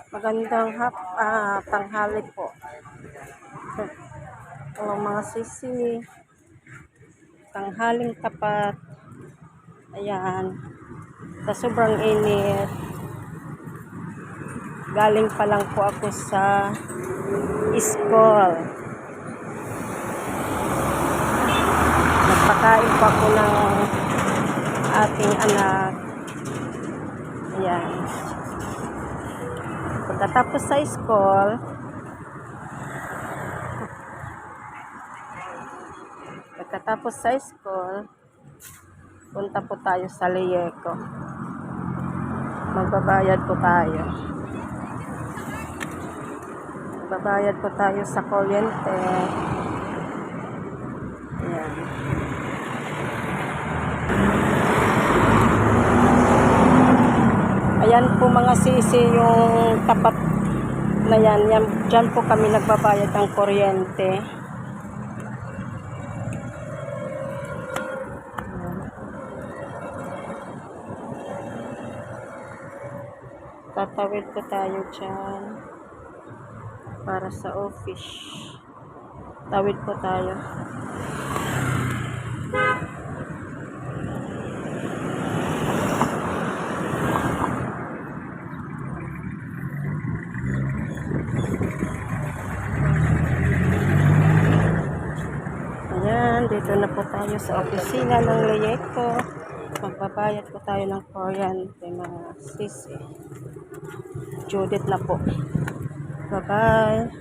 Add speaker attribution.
Speaker 1: Magandang tanghali po. Mga sisi, tanghaling tapat. Ayan. Sa sobrang init, galing pa lang po ako sa school. Nagpakain po ako ng ating anak. Ayan. Pagkatapos sa school, punta po tayo sa Lieco. Magbabayad po tayo. Magbabayad po tayo sa kuryente. Ayan. Ayan po mga sisi yung tapat na yan. Diyan po kami nagbabayad ng kuryente. Tatawid po tayo dyan para sa office. Tawid po tayo. Ayan, dito na po tayo sa opisina ng Lieco. Magbabayad po tayo ng kuryente mga sisi. Judith na po. Bye-bye.